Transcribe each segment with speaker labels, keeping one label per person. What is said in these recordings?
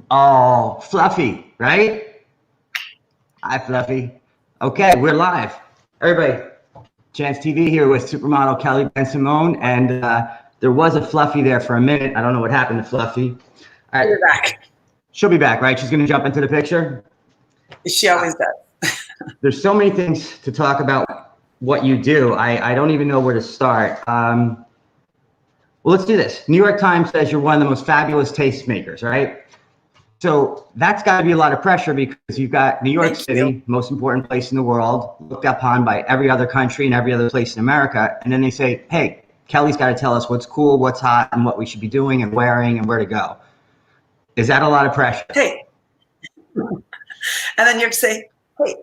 Speaker 1: Oh, Fluffy, right? Hi, Fluffy. Okay, we're live. Everybody, Chance TV here with supermodel Kelly BENSIMON, and there was a Fluffy there for a minute. I don't know what happened to Fluffy. All right.
Speaker 2: She'll be back.
Speaker 1: She'll be back, right? She's going to jump into the picture?
Speaker 2: She always does.
Speaker 1: There's so many things to talk about what you do. I don't even know where to start. Well, let's do this. New York Times says you're one of the most fabulous tastemakers, right? So that's got to be a lot of pressure because you've got New York City, most important place in the world, looked upon by every other country and every other place in America. And then they say, hey, Kelly's got to tell us what's cool, what's hot, and what we should be doing and wearing and where to go. Is that a lot of pressure?
Speaker 2: Hey. And then you have to say, hey.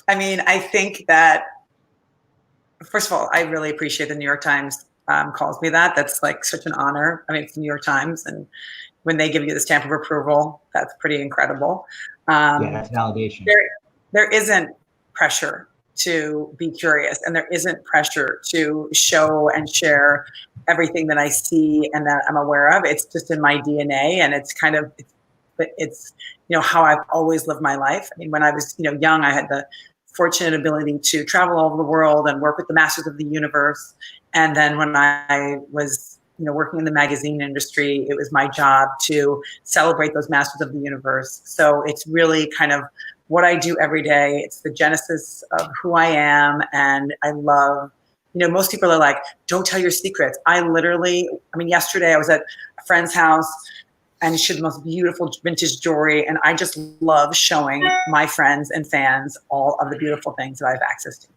Speaker 2: I mean, I think that, first of all, I really appreciate the New York Times calls me that. That's like such an honor. I mean, it's the New York Times, and when they give you the stamp of approval, that's pretty incredible.
Speaker 1: Yeah, that's validation.
Speaker 2: There isn't pressure to be curious, and there isn't pressure to show and share everything that I see and that I'm aware of. It's just in my DNA, and it's kind of, it's you know, how I've always lived my life. I mean, when I was, you know, young, I had the fortunate ability to travel all over the world and work with the masters of the universe. And then when I was, you know, working in the magazine industry, it was my job to celebrate those masters of the universe. So it's really kind of what I do every day. It's the genesis of who I am. And I love, you know, most people are like, don't tell your secrets. I mean, yesterday I was at a friend's house and she had the most beautiful vintage jewelry. And I just love showing my friends and fans all of the beautiful things that I have access to.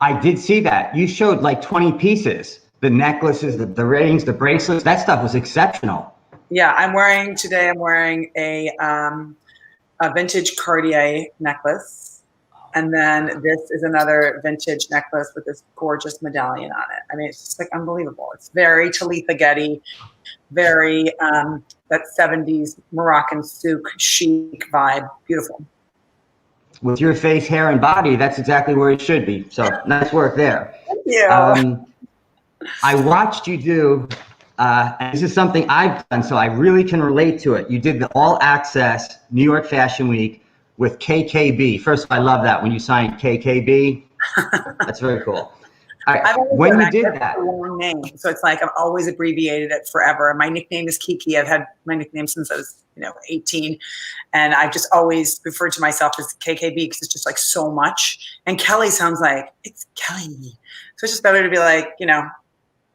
Speaker 1: I did see that. You showed like 20 pieces, the necklaces, the rings, the bracelets. That stuff was exceptional.
Speaker 2: Yeah, today I'm wearing a vintage Cartier necklace. And then this is another vintage necklace with this gorgeous medallion on it. I mean, it's just like unbelievable. It's very Talitha Getty, very that 70s Moroccan souk chic vibe. Beautiful.
Speaker 1: With your face, hair, and body, that's exactly where it should be. So nice work there.
Speaker 2: Thank you.
Speaker 1: I watched you do, and this is something I've done, so I really can relate to it. You did the All Access New York Fashion Week with KKB. First, I love that when you signed KKB. That's very cool. When you did that,
Speaker 2: a long name, so it's like I've always abbreviated it forever. My nickname is Kiki. I've had my nickname since I was, 18, and I've just always referred to myself as KKB because it's just like so much. And Kelly sounds like it's Kelly, so it's just better to be like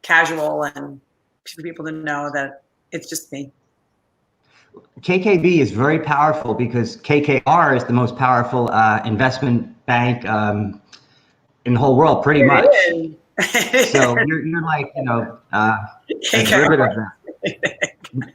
Speaker 2: casual and for people to know that it's just me.
Speaker 1: KKB is very powerful because KKR is the most powerful investment bank in the whole world, pretty much. So you're like, a derivative of that.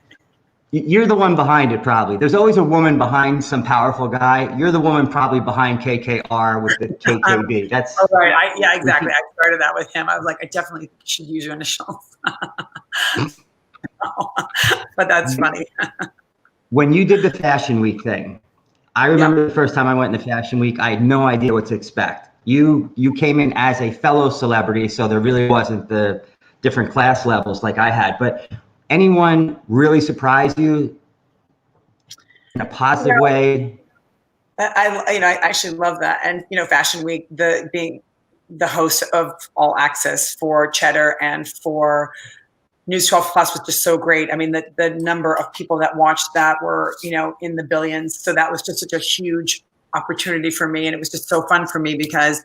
Speaker 1: You're the one behind it, probably. There's always a woman behind some powerful guy. You're the woman probably behind KKR with the KKB. That's
Speaker 2: right. Yeah, exactly. I started that with him. I was like, I definitely should use your initials. But that's funny.
Speaker 1: When you did the Fashion Week thing, I remember the first time I went in the Fashion Week, I had no idea what to expect. You came in as a fellow celebrity, so there really wasn't the different class levels like I had. But anyone really surprised you in a positive way?
Speaker 2: I actually love that. And Fashion Week, being the host of All Access for Cheddar and for News 12 Plus was just so great. I mean, the number of people that watched that were, in the billions. So that was just such a huge opportunity for me. And it was just so fun for me because,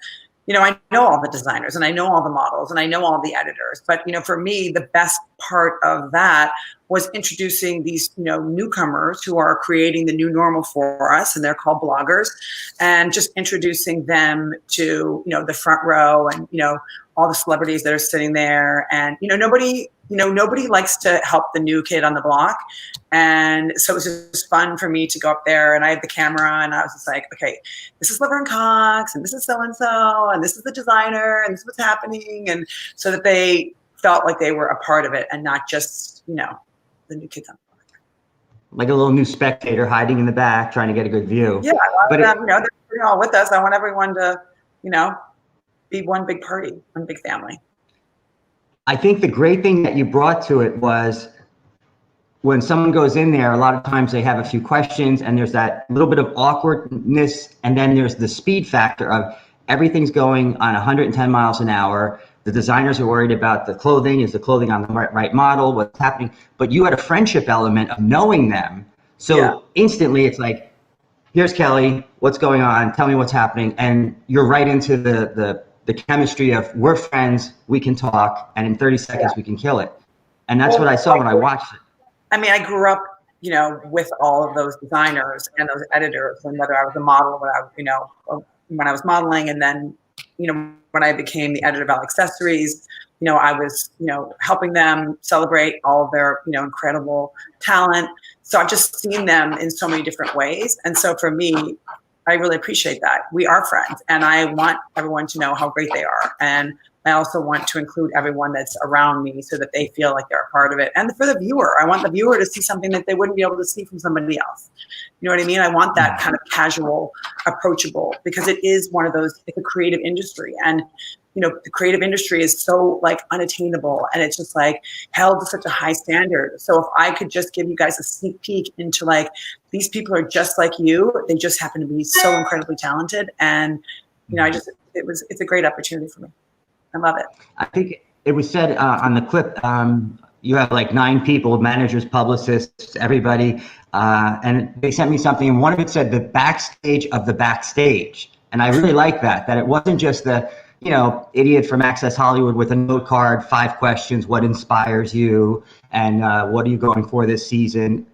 Speaker 2: I know all the designers and I know all the models and I know all the editors. But, for me, the best part of that was introducing these, newcomers who are creating the new normal for us. And they're called bloggers, and just introducing them to, the front row and, all the celebrities that are sitting there. And, nobody likes to help the new kid on the block. And so it was just fun for me to go up there, and I had the camera and I was just like, okay, this is Laverne Cox and this is so-and-so and this is the designer and this is what's happening. And so that they felt like they were a part of it and not just, the new kids on the block.
Speaker 1: Like a little new spectator hiding in the back, trying to get a good view.
Speaker 2: Yeah, but they're all with us. I want everyone to, be one big party, one big family.
Speaker 1: I think the great thing that you brought to it was when someone goes in there, a lot of times they have a few questions and there's that little bit of awkwardness. And then there's the speed factor of everything's going on 110 miles an hour. The designers are worried about the clothing. Is the clothing on the right model? What's happening? But you had a friendship element of knowing them. So instantly it's like, here's Kelly, what's going on? Tell me what's happening. And you're right into the chemistry of we're friends, we can talk, and in 30 seconds we can kill it. And that's what I saw when I watched it.
Speaker 2: I mean, I grew up, you know, with all of those designers and those editors, and whether I was a model, when I was modeling, and then, you know, when I became the editor of Elle Accessories, you know, I was, you know, helping them celebrate all of their, you know, incredible talent. So I've just seen them in so many different ways. And so for me, I really appreciate that. We are friends, and I want everyone to know how great they are. And I also want to include everyone that's around me so that they feel like they're a part of it. And for the viewer, I want the viewer to see something that they wouldn't be able to see from somebody else. You know what I mean? I want that kind of casual, approachable, because it is one of those, it's a creative industry. And, you know, the creative industry is so like unattainable, and it's just like held to such a high standard. So if I could just give you guys a sneak peek into like, these people are just like you, they just happen to be so incredibly talented. And, you know, it's a great opportunity for me. I love it.
Speaker 1: I think it was said on the clip, you have like 9 people, managers, publicists, everybody. And they sent me something, and one of it said the backstage of the backstage. And I really like that it wasn't just the, you know, idiot from Access Hollywood with a note card, 5 questions, what inspires you, and what are you going for this season?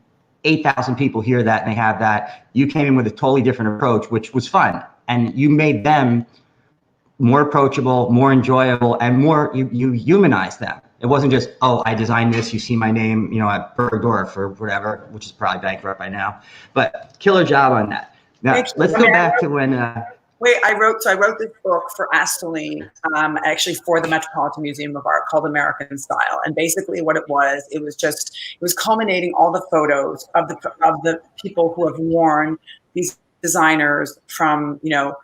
Speaker 1: 8,000 people hear that and they have that. You came in with a totally different approach, which was fun. And you made them more approachable, more enjoyable, and more, you humanized them. It wasn't just, oh, I designed this, you see my name, you know, at Bergdorf or whatever, which is probably bankrupt by now. But killer job on that. Now, let's go back to when...
Speaker 2: I wrote this book for Astoline, actually for the Metropolitan Museum of Art, called American Style. And basically what it was culminating all the photos of the people who have worn these designers from, you know,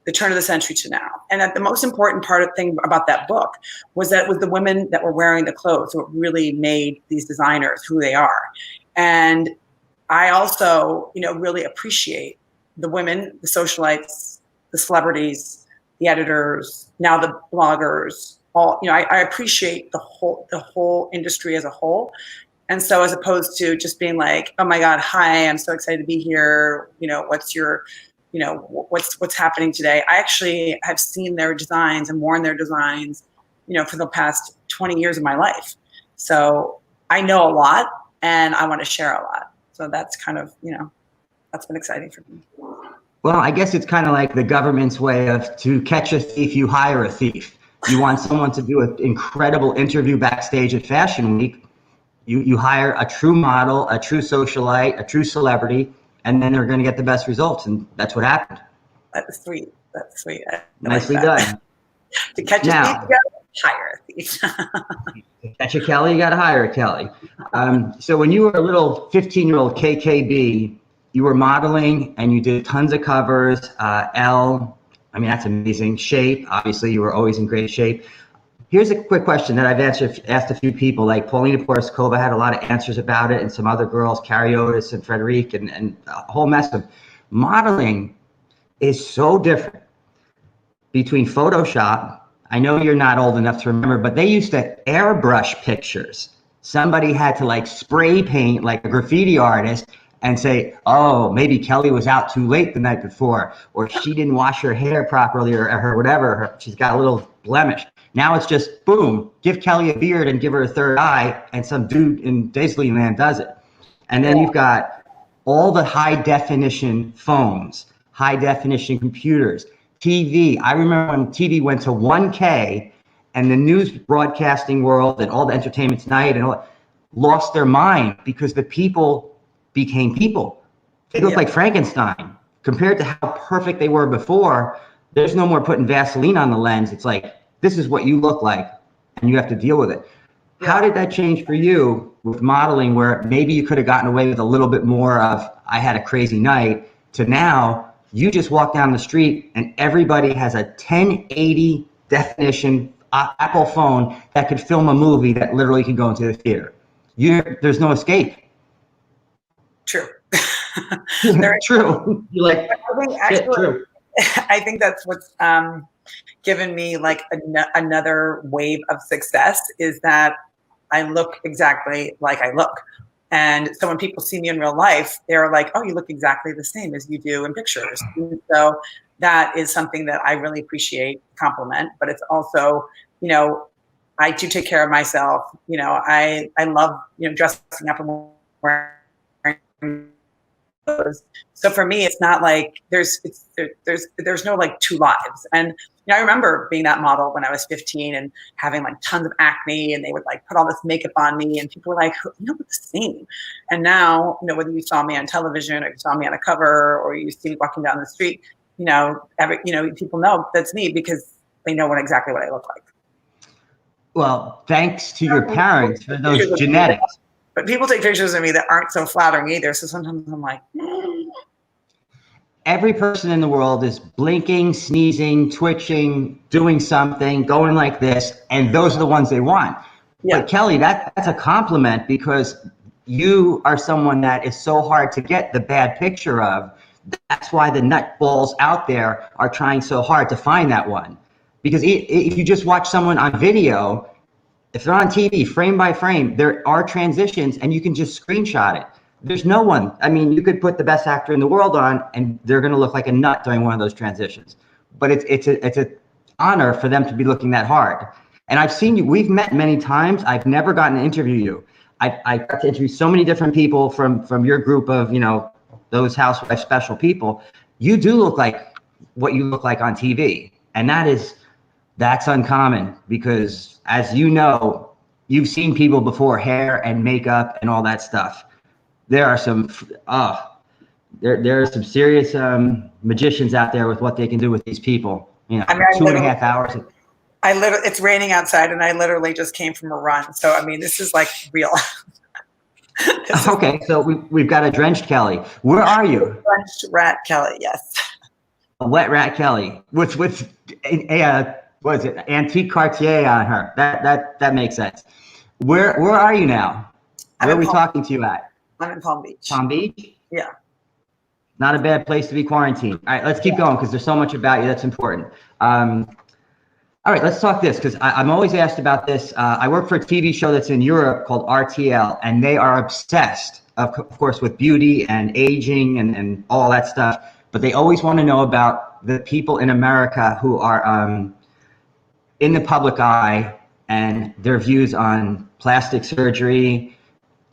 Speaker 2: the turn of the century to now. And that the most important thing about that book was that it was the women that were wearing the clothes who really made these designers who they are. And I also, you know, really appreciate the women, the socialites, the celebrities, the editors, now the bloggers, all, you know, I appreciate the whole industry as a whole. And so as opposed to just being like, oh my God, hi, I'm so excited to be here. You know, what's happening today? I actually have seen their designs and worn their designs, you know, for the past 20 years of my life. So I know a lot and I want to share a lot. So that's kind of, you know, that's been exciting for me.
Speaker 1: Well, I guess it's kind of like the government's way of, to catch a thief, you hire a thief. You want someone to do an incredible interview backstage at Fashion Week. You hire a true model, a true socialite, a true celebrity, and then they're going to get the best results. And that's what happened.
Speaker 2: That's sweet. That's sweet.
Speaker 1: Nicely done.
Speaker 2: To catch a thief, you got to hire a thief.
Speaker 1: To catch a Kelly, you got to hire a Kelly. So when you were a little 15-year-old KKB, you were modeling and you did tons of covers. Elle, I mean, that's amazing. Shape, obviously, you were always in great shape. Here's a quick question that I've asked a few people, like Paulina Poroskova had a lot of answers about it, and some other girls, Carrie Otis and Frederique, and a whole mess of modeling is so different between Photoshop. I know you're not old enough to remember, but they used to airbrush pictures. Somebody had to like spray paint like a graffiti artist and say, oh, maybe Kelly was out too late the night before, or she didn't wash her hair properly, or her whatever, she's got a little blemish. Now it's just, boom, give Kelly a beard and give her a third eye, and some dude in Disneyland does it. And then you've got all the high definition phones, high definition computers, TV. I remember when TV went to 1K and the news broadcasting world and all the Entertainment Tonight and all lost their mind because the people became people. They look like Frankenstein. Compared to how perfect they were before, there's no more putting Vaseline on the lens. It's like, this is what you look like, and you have to deal with it. How did that change for you with modeling, where maybe you could have gotten away with a little bit more of, I had a crazy night, to now you just walk down the street and everybody has a 1080 definition Apple phone that could film a movie that literally could go into the theater. There's no escape.
Speaker 2: True.
Speaker 1: True. You're like, shit, true.
Speaker 2: I think that's what's given me like another wave of success is that I look exactly like I look. And so when people see me in real life, they're like, oh, you look exactly the same as you do in pictures. And so that is something that I really appreciate, compliment, but it's also, you know, I do take care of myself. You know, I love, you know, dressing up and wearing clothes. So for me, it's not like there's no like two lives. And you know, I remember being that model when I was 15 and having like tons of acne, and they would like put all this makeup on me, and people were like, you don't look the same. And now, you know, whether you saw me on television or you saw me on a cover or you see me walking down the street, you know, people know that's me because they know exactly what I look like.
Speaker 1: Well, thanks to your parents for those genetics.
Speaker 2: But people take pictures of me that aren't so flattering either. So sometimes I'm like,
Speaker 1: Every person in the world is blinking, sneezing, twitching, doing something, going like this, and those are the ones they want. Yeah. But Kelly, that's a compliment because you are someone that is so hard to get the bad picture of. That's why the nutballs out there are trying so hard to find that one. Because if you just watch someone on video, if they're on TV, frame by frame, there are transitions and you can just screenshot it. There's no one. I mean, you could put the best actor in the world on and they're going to look like a nut during one of those transitions. But it's an honor for them to be looking that hard. And I've seen you. We've met many times. I've never gotten to interview you. I got to interview so many different people from your group of, you know, those Housewives special people. You do look like what you look like on TV. And that's uncommon because, as you know, you've seen people before, hair and makeup and all that stuff. There are some, there are some serious magicians out there with what they can do with these people. You know, I mean, 2.5 hours.
Speaker 2: It's raining outside, and I literally just came from a run. So I mean, this is like real.
Speaker 1: Okay, so we've got a drenched Kelly. Where are you?
Speaker 2: Drenched rat Kelly, yes.
Speaker 1: A wet rat Kelly with a what is it? Antique Cartier on her. That makes sense. Where are you now? Where are we talking to you at?
Speaker 2: I'm in Palm Beach.
Speaker 1: Palm Beach?
Speaker 2: Yeah.
Speaker 1: Not a bad place to be quarantined. All right, let's keep going because there's so much about you that's important. All right, let's talk this because I'm always asked about this. I work for a TV show that's in Europe called RTL, and they are obsessed, of course, with beauty and aging and all that stuff. But they always want to know about the people in America who are in the public eye and their views on plastic surgery.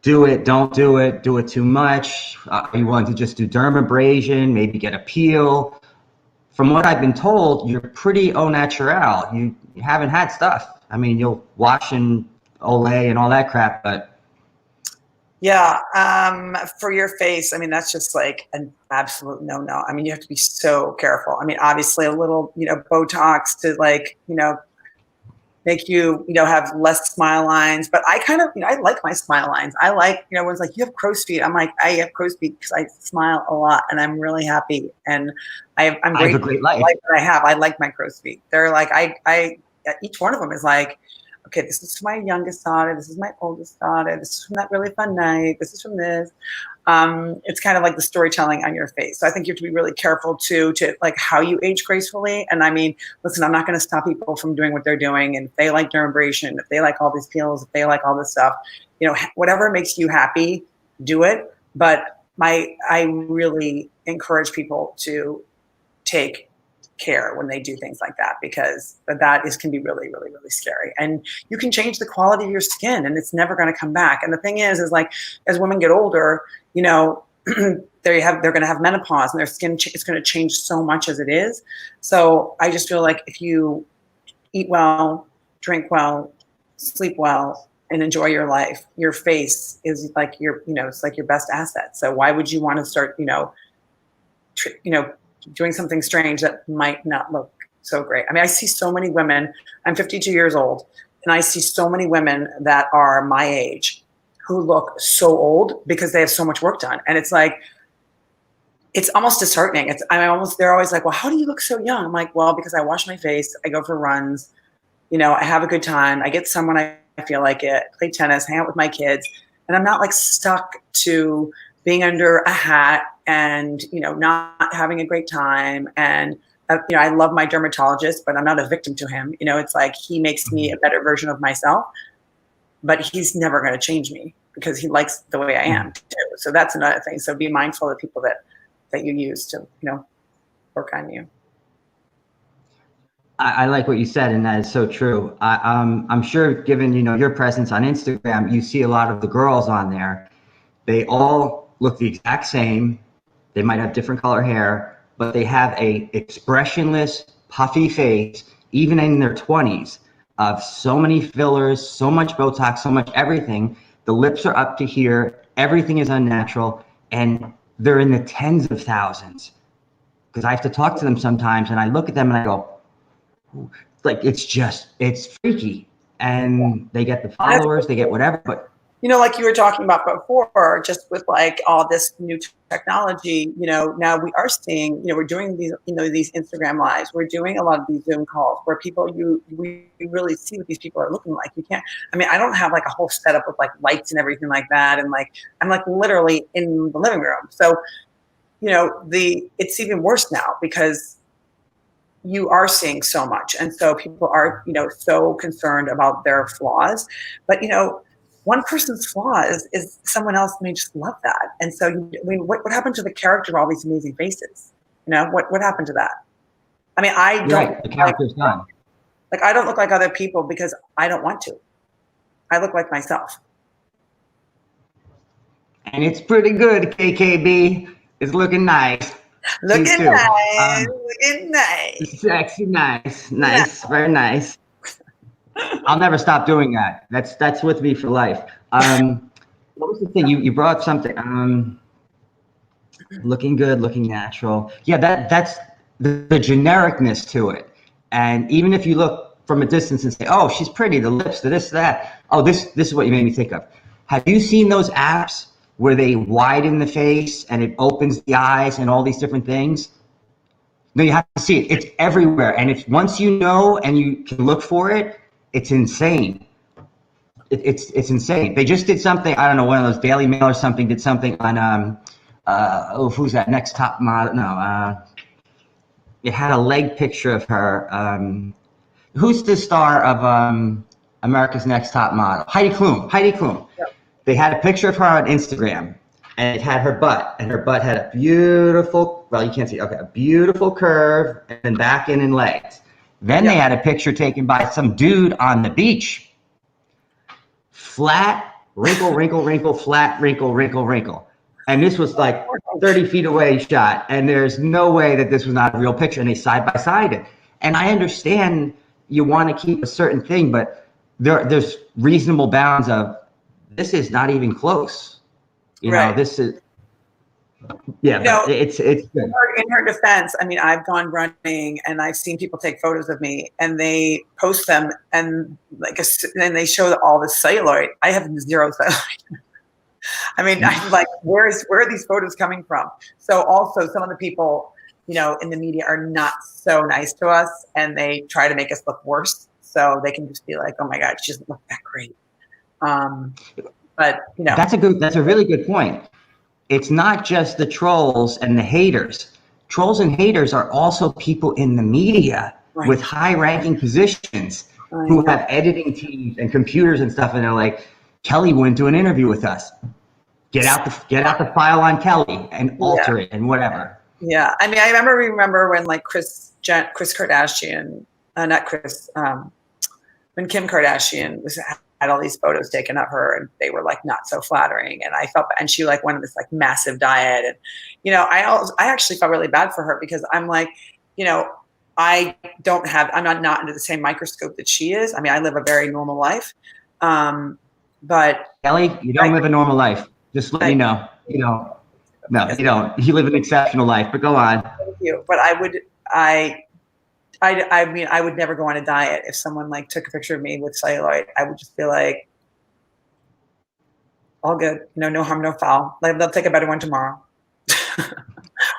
Speaker 1: Do it, don't do it too much. Are you willing to just do dermabrasion, maybe get a peel? From what I've been told, you're pretty au naturel. You haven't had stuff. I mean, you'll wash and Olay and all that crap, but.
Speaker 2: Yeah, for your face, I mean, that's just like an absolute no-no. I mean, you have to be so careful. I mean, obviously a little, you know, Botox to like, you know, make you, you know, have less smile lines. But I kind of, you know, I like my smile lines. I like, you know, everyone's like, you have crow's feet. I'm like, I have crow's feet because I smile a lot and I'm really happy. And I'm grateful. I have a great life. That I have. I like my crow's feet. They're like, each one of them is like, okay, this is from my youngest daughter. This is my oldest daughter. This is from that really fun night. This is from this. It's kind of like the storytelling on your face. So I think you have to be really careful to like how you age gracefully. And I mean, listen, I'm not going to stop people from doing what they're doing. And if they like dermabrasion, if they like all these peels, if they like all this stuff, you know, whatever makes you happy, do it. But I really encourage people to take care when they do things like that, because can be really, really, really scary. And you can change the quality of your skin and it's never going to come back. And the thing is like, as women get older, you know, they're going to have menopause and their skin is going to change so much as it is. So I just feel like if you eat well, drink well, sleep well, and enjoy your life, your face is like it's like your best asset. So why would you want to start, doing something strange that might not look so great? I mean, I see so many women, I'm 52 years old, and I see so many women that are my age who look so old because they have so much work done. And it's like, it's almost disheartening. They're always like, well, how do you look so young? I'm like, well, because I wash my face, I go for runs, I have a good time. I get sun when I feel like it, play tennis, hang out with my kids. And I'm not like stuck to being under a hat and, not having a great time. And, I love my dermatologist, but I'm not a victim to him. It's like he makes me a better version of myself, but he's never going to change me because he likes the way I am too. So that's another thing. So be mindful of the people that you use to, work on you.
Speaker 1: I like what you said, and that is so true. I'm sure, given your presence on Instagram, you see a lot of the girls on there. They all look the exact same. They might have different color hair, but they have a expressionless, puffy face, even in their 20s, of so many fillers, so much Botox, so much everything. The lips are up to here. Everything is unnatural, and they're in the tens of thousands. Because I have to talk to them sometimes, and I look at them and I go, like, it's freaky. And they get the followers, they get whatever, but
Speaker 2: like you were talking about before, just with like all this new technology, now we are seeing, we're doing these, these Instagram lives, we're doing a lot of these Zoom calls where we really see what these people are looking like. You can't, I don't have like a whole setup with like lights and everything like that. And like, I'm like literally in the living room. So, it's even worse now because you are seeing so much. And so people are, so concerned about their flaws, but, one person's flaw is someone else may just love that. And so, what happened to the character of all these amazing faces? What happened to that? I don't.
Speaker 1: Right, the character's gone.
Speaker 2: Like, I don't look like other people because I don't want to. I look like myself.
Speaker 1: And it's pretty good, KKB. It's looking nice.
Speaker 2: Looking nice. Looking nice.
Speaker 1: Sexy, nice, very nice. I'll never stop doing that. That's with me for life. What was the thing you brought up something? Looking good, looking natural. Yeah, that's the genericness to it. And even if you look from a distance and say, "Oh, she's pretty," the lips, the this, that. Oh, this is what you made me think of. Have you seen those apps where they widen the face and it opens the eyes and all these different things? No, you have to see it. It's everywhere. And if once you know and you can look for it, it's insane. It's insane. They just did something. I don't know. One of those Daily Mail or something did something on. Who's that? Next Top Model? No. It had a leg picture of her. Who's the star of America's Next Top Model? Heidi Klum. Yep. They had a picture of her on Instagram, and it had her butt, and her butt had a beautiful. Well, you can't see. Okay, a beautiful curve, and then back in and legs. Then they had a picture taken by some dude on the beach. Flat, wrinkle, flat, wrinkle. And this was like 30 feet away shot. And there's no way that this was not a real picture. And they side by sided. And I understand you want to keep a certain thing, but there's reasonable bounds of this is not even close. You know, this is. Yeah, it's good.
Speaker 2: In her defense, I've gone running and I've seen people take photos of me and they post them and and they show all the cellulite. I have zero cellulite. I'm like, where are these photos coming from? So also some of the people, in the media are not so nice to us and they try to make us look worse. So they can just be like, oh my God, she doesn't look that great. But
Speaker 1: that's a really good point. It's not just the trolls and the haters. Trolls and haters are also people in the media with high-ranking positions who have editing teams and computers and stuff, and they're like, Kelly wouldn't do an interview with us. Get out the file on Kelly and alter it and whatever.
Speaker 2: Yeah, I remember when like Kris Kardashian, when Kim Kardashian had all these photos taken of her and they were like not so flattering, and I felt, and she like went on this like massive diet, and I actually felt really bad for her because I'm like, I'm not under the same microscope that she is. I live a very normal life, but
Speaker 1: Kelly, you don't live a normal life. Just let me know. No, you don't. You live an exceptional life. But go on.
Speaker 2: Thank you. But I would never go on a diet. If someone like took a picture of me with cellulite, I would just be like, all good. No harm, no foul. Like, they'll take a better one tomorrow.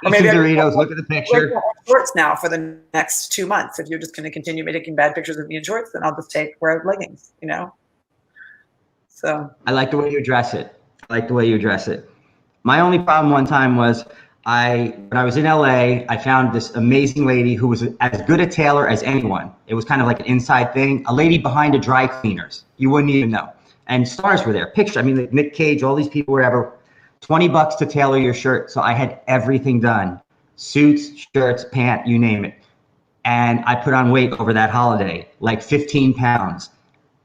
Speaker 2: Or
Speaker 1: Eat some
Speaker 2: maybe
Speaker 1: Doritos, look at the picture.
Speaker 2: shorts now for the next 2 months. If you're just going to continue taking bad pictures of me in shorts, then I'll just wear leggings, you know? So.
Speaker 1: I like the way you dress it. I like the way you dress it. My only problem one time was when I was in LA, I found this amazing lady who was as good a tailor as anyone. It was kind of like an inside thing. A lady behind a dry cleaners. You wouldn't even know. And stars were there. Picture, I mean, like Nick Cage, all these people, whatever. $20 to tailor your shirt. So I had everything done. Suits, shirts, pants, you name it. And I put on weight over that holiday, like 15 pounds.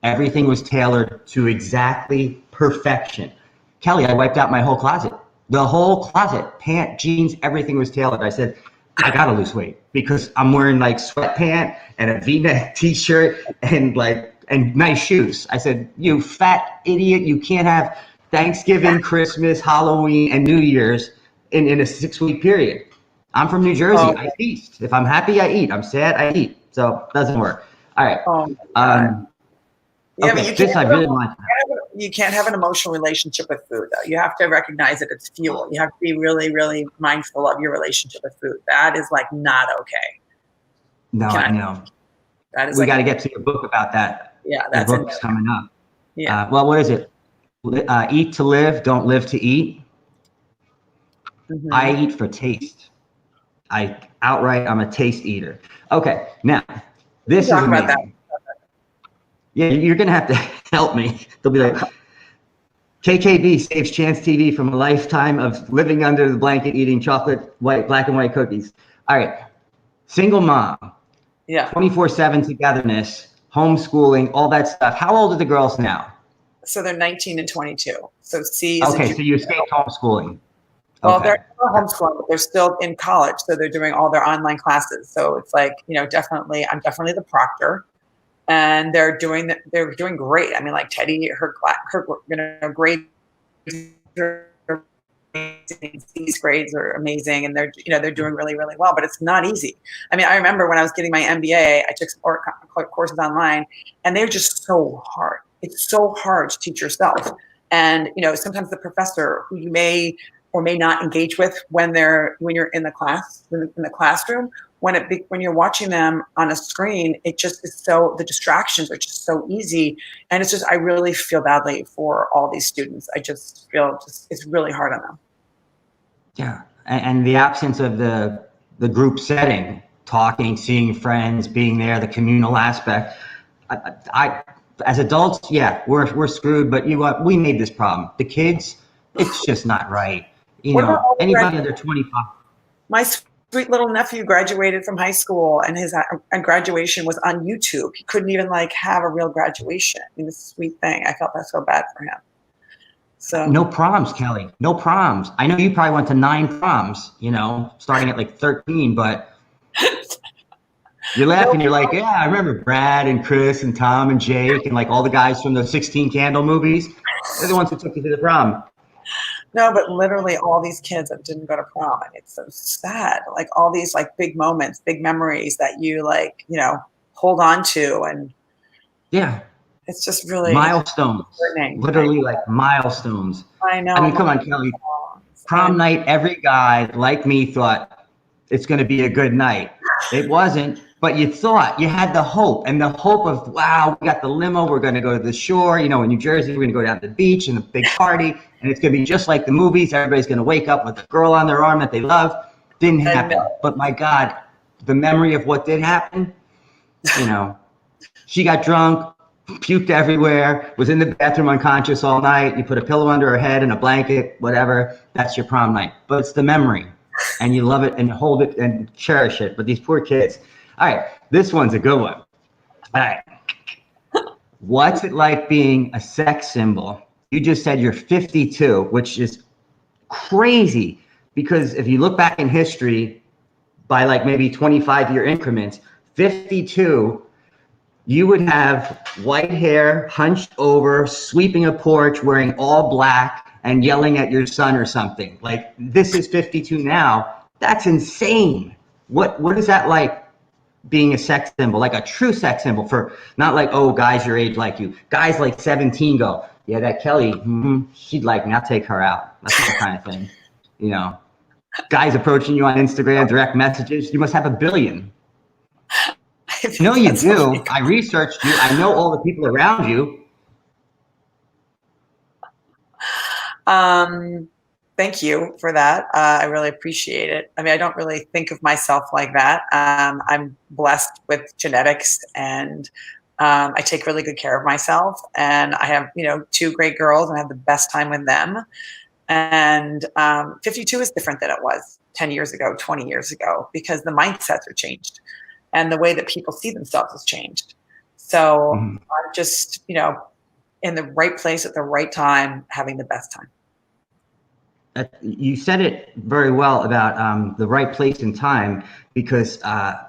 Speaker 1: Everything was tailored to exactly perfection. Kelly, I wiped out my whole closet. The whole closet, pant, jeans, everything was tailored. I said, I gotta lose weight because I'm wearing like sweatpants and a V-neck t-shirt and nice shoes. I said, you fat idiot, you can't have Thanksgiving, Christmas, Halloween, and New Year's in a 6-week period. I'm from New Jersey.
Speaker 2: Oh.
Speaker 1: I feast. If I'm happy, I eat. I'm sad, I eat. So it doesn't work. All right.
Speaker 2: Yeah,
Speaker 1: okay,
Speaker 2: you can't have an emotional relationship with food, though. You have to recognize that it's fuel. You have to be really, really mindful of your relationship with food. That is like not okay.
Speaker 1: No, I know.
Speaker 2: That is
Speaker 1: we got to get to your book about that.
Speaker 2: Yeah, that's
Speaker 1: the book's coming up.
Speaker 2: Yeah.
Speaker 1: Well, what is it? Eat to live, don't live to eat.
Speaker 2: Mm-hmm.
Speaker 1: I eat for taste. I'm a taste eater. Okay, now this is amazing. About that. Yeah, you're gonna have to help me. They'll be like, KKB saves ChanceTV from a lifetime of living under the blanket, eating black and white cookies. All right, single mom.
Speaker 2: Yeah.
Speaker 1: 24/7 togetherness, homeschooling, all that stuff. How old are the girls now?
Speaker 2: So they're 19 and 22. So C.
Speaker 1: Okay, so you escaped homeschooling.
Speaker 2: Well,
Speaker 1: okay.
Speaker 2: They're still homeschooling, but they're still in college, so they're doing all their online classes. So it's like, I'm definitely the proctor. And they're doing great. I mean, like Teddy, her grades, these grades are amazing, and they're doing really, really well. But it's not easy. I mean, I remember when I was getting my MBA, I took courses online, and they're just so hard. It's so hard to teach yourself, and sometimes the professor who you may or may not engage with when you're in the classroom. When you're watching them on a screen, it just is the distractions are just so easy. And it's just, I really feel badly for all these students. I just feel it's really hard on them.
Speaker 1: Yeah. And the absence of the group setting, talking, seeing friends, being there, the communal aspect. I as adults, yeah, we're screwed, but we made this problem. The kids, it's just not right. Anybody under 25. My
Speaker 2: sweet little nephew graduated from high school, and his graduation was on YouTube. He couldn't even have a real graduation. I mean, this sweet thing. I felt so bad for him. So
Speaker 1: no proms, Kelly. No proms. I know you probably went to 9 proms, starting at 13, but you're laughing. You're like, yeah, I remember Brad and Chris and Tom and Jake and all the guys from the 16 Candle movies. They're the ones who took you to the prom.
Speaker 2: No, but literally all these kids that didn't go to prom, and it's so sad. All these big moments, big memories that you hold on to, and
Speaker 1: yeah,
Speaker 2: it's just really
Speaker 1: milestones. Literally milestones.
Speaker 2: I know.
Speaker 1: I mean, come on, Kelly. Prom night, every guy like me thought it's going to be a good night. It wasn't, but you had the hope, and the hope of, wow, we got the limo, we're going to go to the shore, in New Jersey, we're going to go down to the beach and a big party, and it's going to be just like the movies. Everybody's going to wake up with a girl on their arm that they love. Didn't happen. But my God, the memory of what did happen, she got drunk, puked everywhere, was in the bathroom unconscious all night. You put a pillow under her head and a blanket, whatever. That's your prom night. But it's the memory, and you love it and hold it and cherish it. But these poor kids. All right, this one's a good one. All right. What's it like being a sex symbol? You just said you're 52, which is crazy, because if you look back in history by maybe 25-year increments, 52, you would have white hair, hunched over, sweeping a porch, wearing all black and yelling at your son or something. This is 52 now. That's insane. What is that like? Being a sex symbol, a true sex symbol, for not oh, guys your age like you. Guys 17 go, yeah, that Kelly, she'd like me, I'll take her out. That's that kind of thing, guys approaching you on Instagram, direct messages. You must have a billion. No, you do. I researched you. I know all the people around you.
Speaker 2: Thank you for that. I really appreciate it. I mean, I don't really think of myself like that. I'm blessed with genetics, and I take really good care of myself. And I have, 2 great girls, and I have the best time with them. And 52 is different than it was 10 years ago, 20 years ago, because the mindsets are changed and the way that people see themselves has changed. So I'm just, in the right place at the right time, having the best time.
Speaker 1: You said it very well about the right place and time, because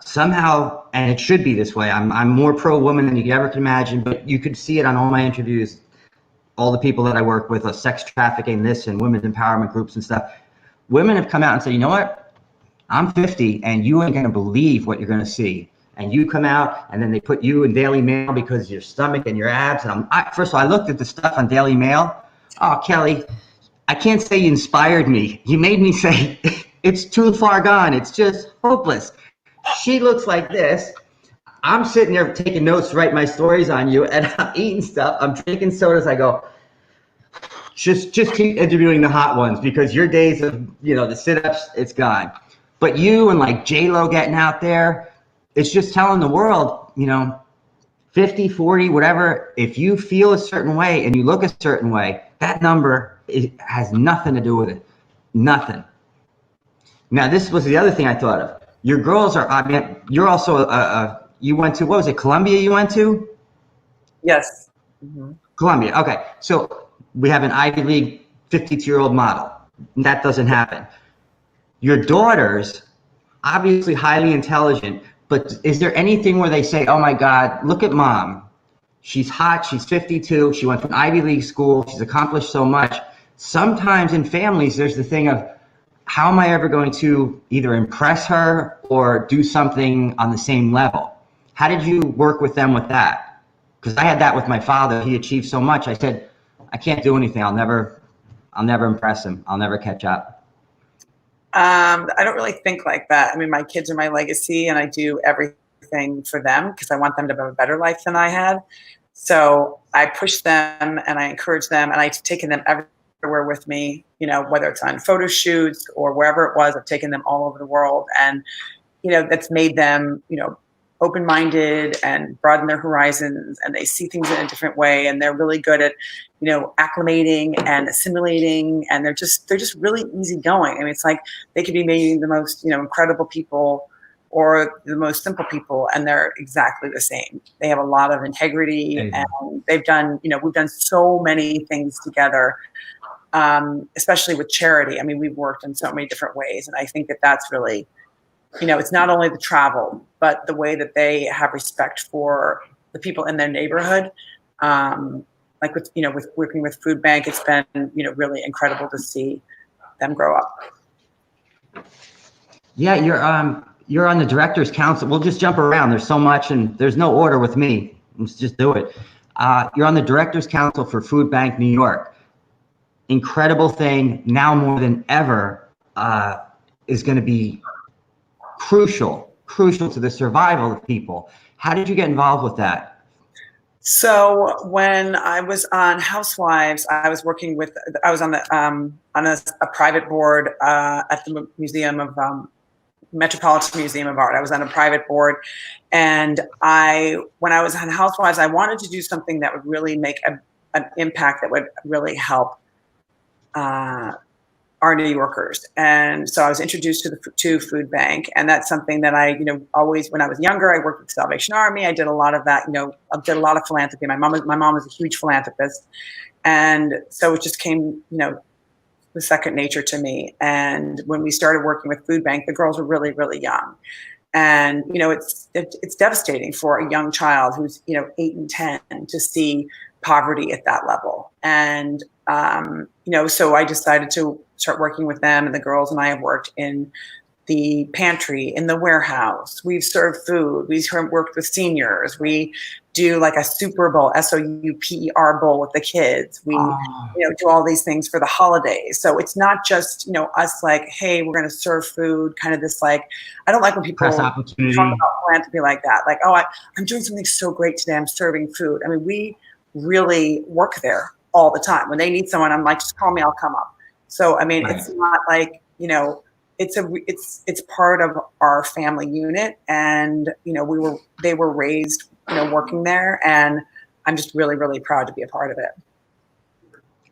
Speaker 1: somehow, and it should be this way, I'm more pro-woman than you could ever imagine, but you could see it on all my interviews, all the people that I work with, sex trafficking, this, and women's empowerment groups and stuff. Women have come out and said, you know what? I'm 50 and you ain't going to believe what you're going to see. And you come out and then they put you in Daily Mail because of your stomach and your abs. And first of all, I looked at the stuff on Daily Mail. Oh, Kelly, I can't say you inspired me. You made me say it's too far gone. It's just hopeless. She looks like this. I'm sitting there taking notes to write my stories on you, and I'm eating stuff. I'm drinking sodas. I go, just keep interviewing the hot ones, because your days of, the sit-ups, it's gone. But you and like J-Lo getting out there, it's just telling the world, 50, 40, whatever, if you feel a certain way and you look a certain way, that number has nothing to do with it. Nothing. Now, this was the other thing I thought of. Your girls are, I mean, you're also, you went to, what was it, Columbia you went to?
Speaker 2: Yes. Mm-hmm.
Speaker 1: Columbia, okay. So we have an Ivy League 52-year-old model. That doesn't happen. Your daughters, obviously highly intelligent, but is there anything where they say, oh my God, look at mom. She's hot, she's 52, she went to an Ivy League school, she's accomplished so much. Sometimes in families, there's the thing of, how am I ever going to either impress her or do something on the same level? How did you work with them with that? Because I had that with my father. He achieved so much. I said, I can't do anything. I'll never impress him. I'll never catch up.
Speaker 2: I don't really think like that. I mean, my kids are my legacy, and I do everything for them because I want them to have a better life than I had. So I push them and I encourage them, and I've taken them everywhere with me, whether it's on photo shoots or wherever it was. I've taken them all over the world, and, that's made them, open-minded and broaden their horizons, and they see things in a different way, and they're really good at, acclimating and assimilating, and they're just really easygoing. I mean, it's like they could be maybe the most, incredible people or the most simple people, and they're exactly the same. They have a lot of integrity, and they've done, we've done so many things together, especially with charity. I mean, we've worked in so many different ways, and I think that that's really, it's not only the travel, but the way that they have respect for the people in their neighborhood. Like with working with Food Bank, it's been, really incredible to see them grow up.
Speaker 1: Yeah, you're on the director's council. We'll just jump around. There's so much, and there's no order with me. Let's just do it. You're on the director's council for Food Bank New York. Incredible thing. Now more than ever, is going to be crucial to the survival of people. How did you get involved with that?
Speaker 2: So when I was on Housewives, I was on a private board at the Museum of Metropolitan Museum of Art. I was on a private board, and when I was on Housewives, I wanted to do something that would really make an impact, that would really help our New Yorkers. And so I was introduced to Food Bank, and that's something that I, always, when I was younger, I worked with the Salvation Army. I did a lot of that, I did a lot of philanthropy. My mom was a huge philanthropist. And so it just came, the second nature to me. And when we started working with Food Bank, the girls were really, really young. And, it's devastating for a young child who's, 8 and 10 to see poverty at that level. And, so I decided to start working with them, and the girls and I have worked in the pantry, in the warehouse. We've served food. We've worked with seniors. We do like a Super Bowl, SOUPER bowl with the kids. We, do all these things for the holidays. So it's not just, us like, hey, we're going to serve food, kind of this like, I don't like when people
Speaker 1: Press
Speaker 2: talk
Speaker 1: opportunity.
Speaker 2: about philanthropy like that. Like, oh, I'm doing something so great today. I'm serving food. I mean, we really work there all the time. When they need someone, I'm like, just call me, I'll come up. So, I mean, It's not like, it's part of our family unit, and they were raised working there, and I'm just really, really proud to be a part of it.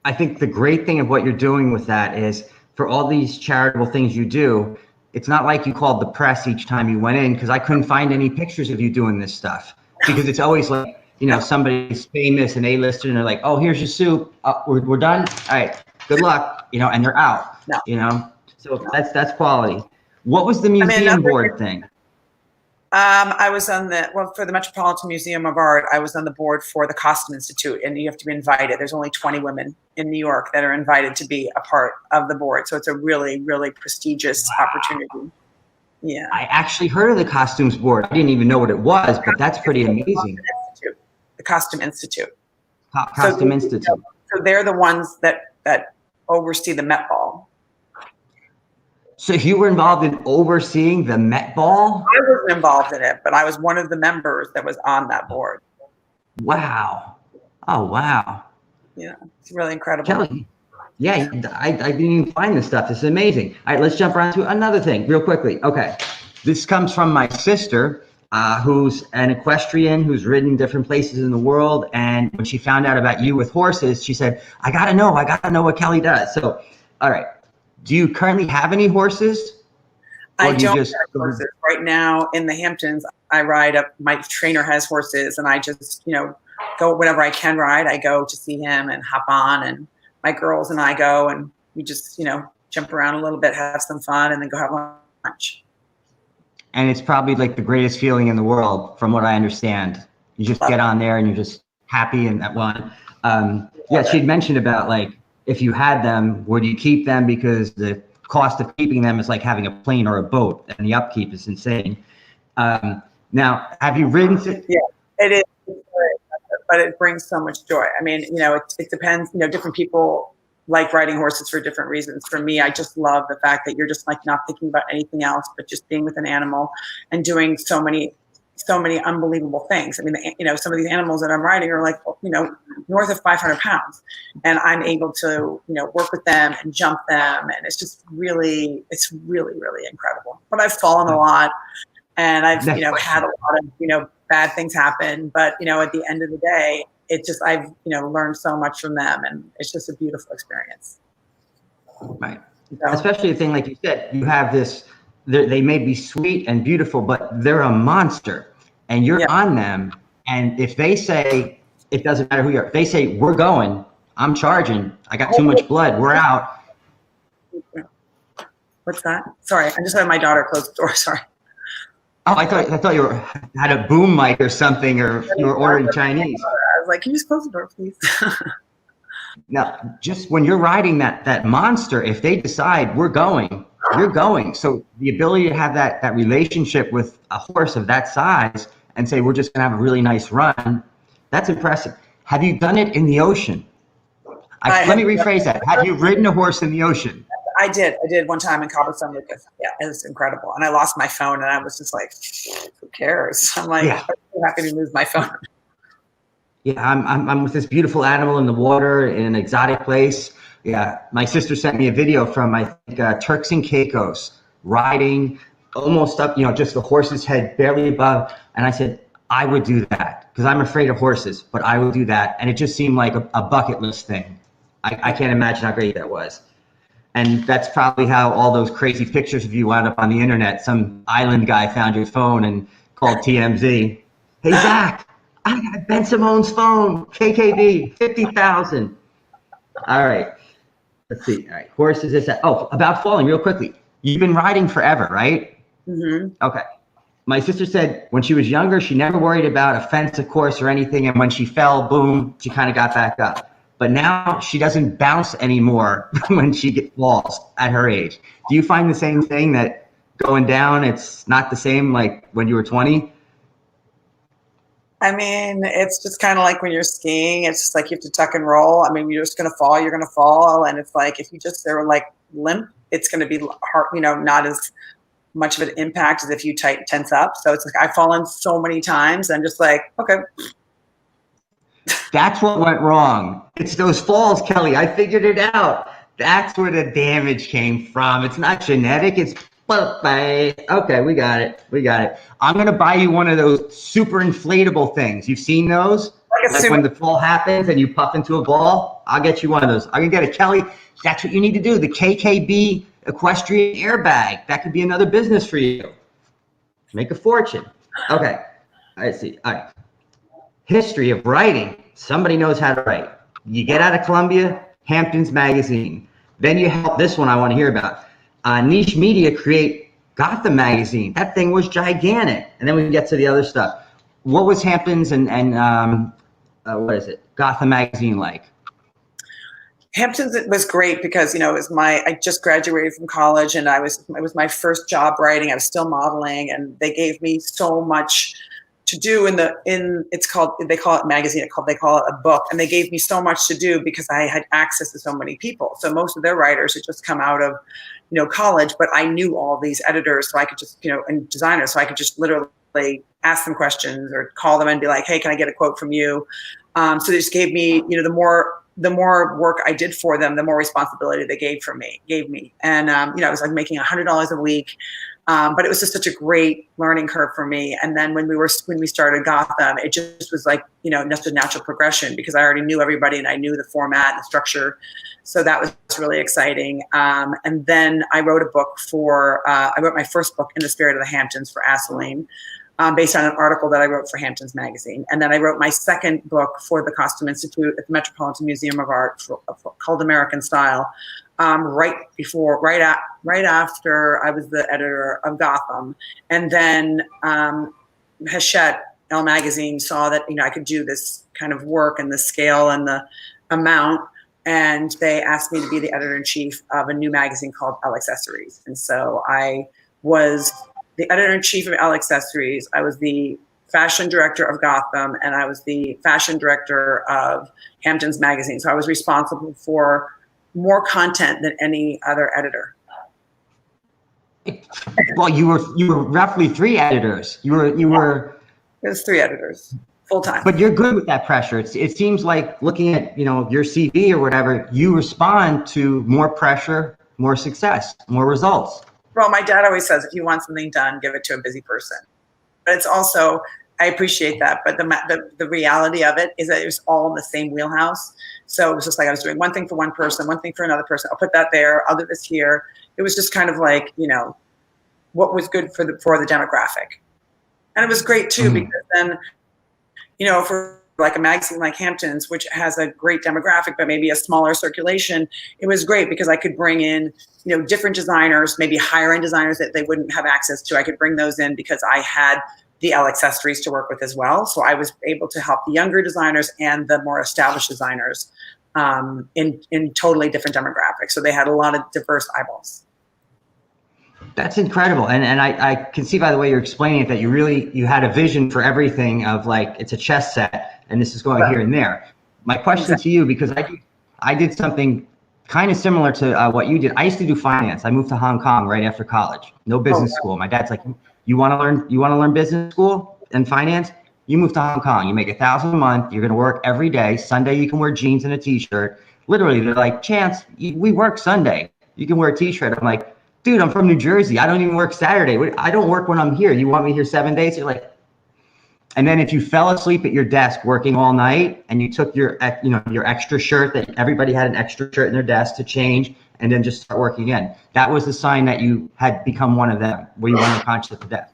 Speaker 1: I think the great thing of what you're doing with that is, for all these charitable things you do, it's not like you called the press each time you went in, because I couldn't find any pictures of you doing this stuff, because it's always like, somebody's famous and A-listed and they're like, oh, here's your soup. We're done. All right, good luck. And they're out, So that's quality. What was the museum board thing?
Speaker 2: I was on for the Metropolitan Museum of Art, I was on the board for the Costume Institute, and you have to be invited. There's only 20 women in New York that are invited to be a part of the board. So it's a really, really prestigious opportunity. Yeah.
Speaker 1: I actually heard of the Costumes Board. I didn't even know what it was, but that's pretty amazing.
Speaker 2: The Costume Institute.
Speaker 1: Costume Institute.
Speaker 2: So they're the ones that oversee the Met Ball.
Speaker 1: So you were involved in overseeing the Met Ball?
Speaker 2: I wasn't involved in it, but I was one of the members that was on that board.
Speaker 1: Wow. Oh, wow.
Speaker 2: Yeah, it's really incredible.
Speaker 1: Kelly, yeah, I didn't even find this stuff. This is amazing. All right, let's jump around to another thing real quickly. Okay, this comes from my sister, who's an equestrian, who's ridden different places in the world. And when she found out about you with horses, she said, I gotta know what Kelly does. So, all right. Do you currently have any horses?
Speaker 2: I don't have horses. Right now in the Hamptons, I ride up. My trainer has horses, and I just, go whenever I can ride. I go to see him and hop on, and my girls and I go, and we just, jump around a little bit, have some fun, and then go have lunch. And
Speaker 1: it's probably like the greatest feeling in the world, from what I understand. You just get on there and you're just happy and that one. Yeah, she'd mentioned about like, if you had them, would you keep them? Because the cost of keeping them is like having a plane or a boat, and the upkeep is insane. Now, have you ridden?
Speaker 2: Yeah, it is, but it brings so much joy. I mean, it depends. Different people like riding horses for different reasons. For me, I just love the fact that you're just like not thinking about anything else, but just being with an animal and doing so many unbelievable things. I mean, some of these animals that I'm riding are like, north of 500 pounds, and I'm able to, work with them and jump them. And it's really, really incredible. But I've fallen a lot, and I've, had a lot of, bad things happen. But, at the end of the day, I've, learned so much from them, and it's just a beautiful experience.
Speaker 1: Right. Especially a thing like you said, you have this, they may be sweet and beautiful, but they're a monster, and you're on them. And if they say, it doesn't matter who you are, if they say, we're going, I'm charging, I got too much blood, we're out. What's that? Sorry, I just had my daughter close the door, sorry. Oh, I thought you had a boom mic or something, or you were ordering Chinese.
Speaker 2: I was like, can you just close the door, please?
Speaker 1: Now, just when you're riding that monster, if they decide we're going, you're going. So the ability to have that relationship with a horse of that size and say, we're just going to have a really nice run, that's impressive. Have you done it in the ocean? Let me rephrase that. Have you ridden a horse in the ocean? I did one time in Cabo San Lucas. Yeah, it was incredible. And I lost my phone, and I was just like, who cares? I'm like, I'm so happy to lose my phone. Yeah, I'm with this beautiful animal in the water in an exotic place. Yeah, my sister sent me a video from, I think, Turks and Caicos, riding almost up, just the horse's head barely above. And I said, I would do that, because I'm afraid of horses, but I would do that. And it just seemed like a bucket list thing. I can't imagine how great that was. And that's probably how all those crazy pictures of you wound up on the internet. Some island guy found your phone and called TMZ. Hey, Zach, I got BENSIMON's phone, KKD, 50,000. All right. Let's see. All right. Horses, this, that. Oh, about falling real quickly. You've been riding forever, right? Mm-hmm. Okay. My sister said when she was younger, she never worried about a fence, of course, or anything. And when she fell, boom, she kind of got back up. But now she doesn't bounce anymore when she falls at her age. Do you find the same thing, that going down, it's not the same like when you were 20?
Speaker 2: I mean, it's just kind of like when you're skiing. It's just like you have to tuck and roll. I mean, you're just going to fall. You're going to fall, and it's like if you just are like limp, it's going to be hard. Not as much of an impact as if you tense up. So it's like I've fallen so many times. I'm just like, okay.
Speaker 1: That's what went wrong. It's those falls, Kelly. I figured it out. That's where the damage came from. It's not genetic. It's okay. We got it. We got it. I'm gonna buy you one of those super inflatable things. You've seen those? Like when the fall happens and you puff into a ball. I'll get you one of those. I'm gonna get it, Kelly. That's what you need to do. The KKB equestrian airbag. That could be another business for you. Make a fortune. Okay. I see. All right. History of writing. Somebody knows how to write. You get out of Columbia, Hampton's Magazine. Then you help this one I want to hear about. Niche Media create Gotham Magazine. That thing was gigantic. And then we can get to the other stuff. What was Hampton's and what is it? Gotham Magazine like?
Speaker 2: Hampton's, it was great because, it was I just graduated from college and it was my first job writing. I was still modeling and they gave me so much to do they call it magazine. They call it a book. And they gave me so much to do because I had access to so many people. So most of their writers had just come out of, college, but I knew all these editors. So I could just, and designers. So I could just literally ask them questions or call them and be like, hey, can I get a quote from you? So they just gave me, the more work I did for them, the more responsibility they gave me. And, I was like making $100 a week. But it was just such a great learning curve for me. And then when we started Gotham, it just was like, just a natural progression because I already knew everybody and I knew the format and the structure. So that was really exciting. And then I wrote a book I wrote my first book, In the Spirit of the Hamptons, for Abilene, based on an article that I wrote for Hampton's Magazine. And then I wrote my second book for the Costume Institute at the Metropolitan Museum of Art called American Style. Right after I was the editor of Gotham. And then Hachette, Elle Magazine, saw that, I could do this kind of work and the scale and the amount. And they asked me to be the editor-in-chief of a new magazine called Elle Accessories. And so I was the editor-in-chief of Elle Accessories. I was the fashion director of Gotham, and I was the fashion director of Hampton's Magazine. So I was responsible for more content than any other editor.
Speaker 1: Well, you were roughly 3 editors. You were.
Speaker 2: It was 3 editors, full time.
Speaker 1: But you're good with that pressure. It seems like looking at your CV or whatever, you respond to more pressure, more success, more results.
Speaker 2: Well, my dad always says, if you want something done, give it to a busy person. But it's also, I appreciate that, but the reality of it is that it was all in the same wheelhouse. So it was just like I was doing one thing for one person, one thing for another person. I'll put that there. I'll do this here. It was just kind of like, what was good for the demographic. And it was great too, because then, for like a magazine like Hampton's, which has a great demographic, but maybe a smaller circulation, it was great because I could bring in, different designers, maybe higher end designers that they wouldn't have access to. I could bring those in because I had the Elle Accessories to work with as well. So I was able to help the younger designers and the more established designers in totally different demographics. So they had a lot of diverse eyeballs.
Speaker 1: That's incredible. And I can see by the way you're explaining it that you had a vision for everything of like, it's a chess set and this is going here and there. My question to you, because I did something kind of similar to what you did. I used to do finance. I moved to Hong Kong right after college. No business school. My dad's like, you want to learn business school and finance? You move to Hong Kong. You make $1,000 a month. You're going to work every day. Sunday, you can wear jeans and a t-shirt. Literally, they're like, Chance, we work Sunday. You can wear a t-shirt. I'm like, dude, I'm from New Jersey. I don't even work Saturday. I don't work when I'm here. You want me here 7 days? You're like, and then if you fell asleep at your desk working all night and you took your extra shirt that everybody had an extra shirt in their desk to change and then just start working again, that was the sign that you had become one of them, where you were unconscious at the desk.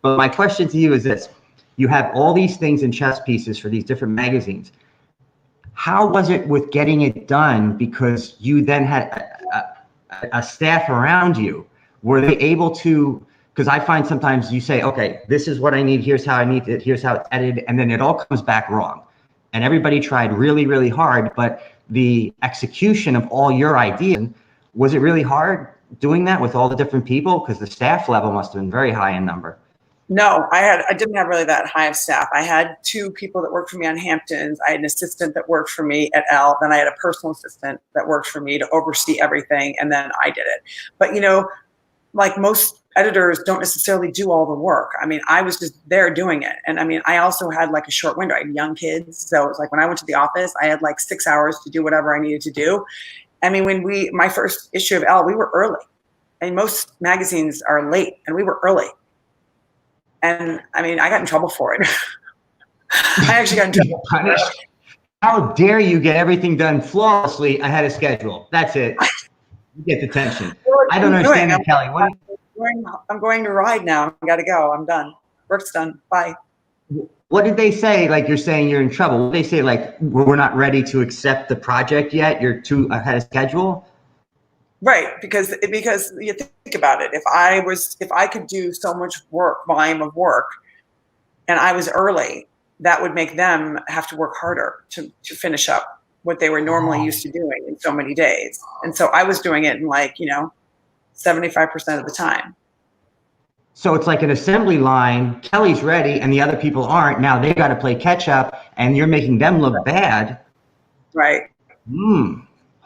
Speaker 1: But my question to you is this. You have all these things in chess pieces for these different magazines. How was it with getting it done? Because you then had a staff around you. Were they able to, because I find sometimes you say, okay, this is what I need, here's how I need it, here's how it's edited, and then it all comes back wrong. And everybody tried really, really hard, but the execution of all your ideas, was it really hard doing that with all the different people? Because the staff level must have been very high in number.
Speaker 2: No, I didn't have really that high of staff. I had two people that worked for me on Hamptons. I had an assistant that worked for me at Elle. Then I had a personal assistant that worked for me to oversee everything. And then I did it. But, you know, like most editors don't necessarily do all the work. I mean, I was just there doing it. And I mean, I also had like a short window. I had young kids. So it was like when I went to the office, I had like 6 hours to do whatever I needed to do. I mean, my first issue of Elle, we were early. And most magazines are late, and we were early. And I mean, I got in trouble for it. I actually got in trouble.
Speaker 1: Punished. How dare you get everything done flawlessly ahead of schedule? That's it. You get detention. I don't understand that, Kelly.
Speaker 2: I'm going to ride now. I got to go. I'm done. Work's done. Bye.
Speaker 1: What did they say? Like, you're saying you're in trouble. What did they say? Like, we're not ready to accept the project yet. You're too ahead of schedule.
Speaker 2: Right, because you think about it. If I could do so much work, volume of work, and I was early, that would make them have to work harder to finish up what they were normally used to doing in so many days. And so I was doing it in like, 75% of the time.
Speaker 1: So it's like an assembly line. Kelly's ready and the other people aren't. Now they got to play catch up and you're making them look bad.
Speaker 2: Right.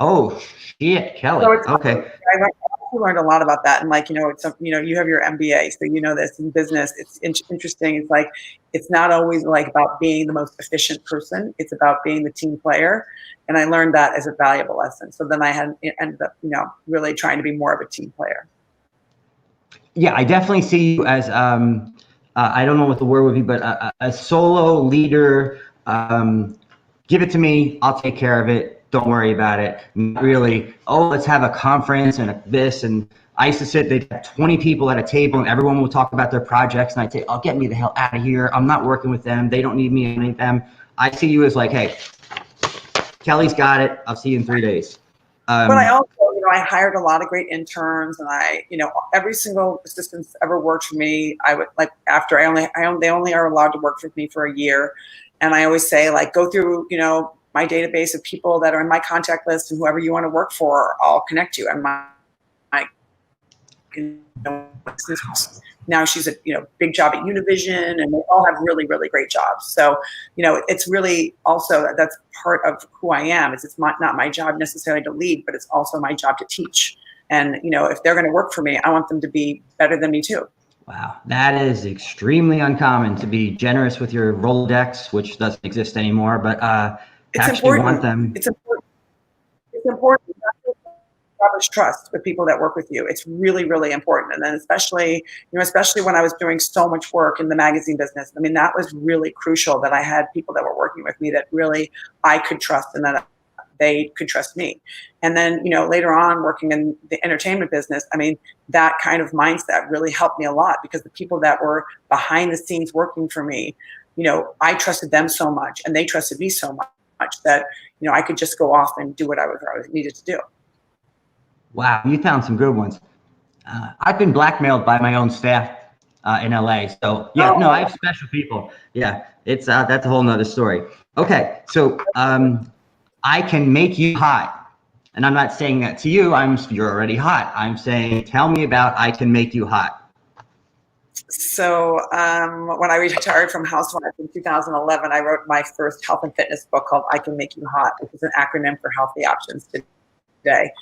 Speaker 1: Oh shit, Kelly.
Speaker 2: So
Speaker 1: okay.
Speaker 2: I learned a lot about that. And like, you have your MBA, so you know this in business. It's interesting. It's like, it's not always like about being the most efficient person. It's about being the team player. And I learned that as a valuable lesson. So then I ended up, really trying to be more of a team player.
Speaker 1: Yeah, I definitely see you as, I don't know what the word would be, but a solo leader. Give it to me. I'll take care of it. Don't worry about it. Not really, oh, let's have a conference and this. And I used to sit, they'd have 20 people at a table and everyone would talk about their projects. And I'd say, oh, get me the hell out of here. I'm not working with them. They don't need me. I need them. I see you as like, hey, Kelly's got it. I'll see you in 3 days.
Speaker 2: But I also, I hired a lot of great interns, and every single assistant that's ever worked for me, I would like after they only are allowed to work for me for a year. And I always say, like, go through, my database of people that are in my contact list, and whoever you want to work for, I'll connect you. And now she's a big job at Univision, and they all have really, really great jobs. So it's really also that's part of who I am. It's not my job necessarily to lead, but it's also my job to teach. And if they're going to work for me, I want them to be better than me too.
Speaker 1: Wow, that is extremely uncommon, to be generous with your Rolodex, which doesn't exist anymore, but
Speaker 2: it's
Speaker 1: actually
Speaker 2: important.
Speaker 1: want them.
Speaker 2: It's important. It's important to establish trust with people that work with you. It's really, really important. And then especially when I was doing so much work in the magazine business, I mean, that was really crucial that I had people that were working with me that really I could trust and that they could trust me. And then, later on working in the entertainment business, I mean, that kind of mindset really helped me a lot because the people that were behind the scenes working for me, I trusted them so much and they trusted me so much that, I could just go off and do what I needed to do.
Speaker 1: Wow, you found some good ones. I've been blackmailed by my own staff in LA. So yeah, no, I have special people. Yeah, it's that's a whole nother story. Okay, so I can make you hot. And I'm not saying that to you, you're already hot. I'm saying, tell me about I can make you hot.
Speaker 2: So when I retired from Housewives in 2011, I wrote my first health and fitness book called I Can Make You Hot, which is an acronym for Healthy Options Today.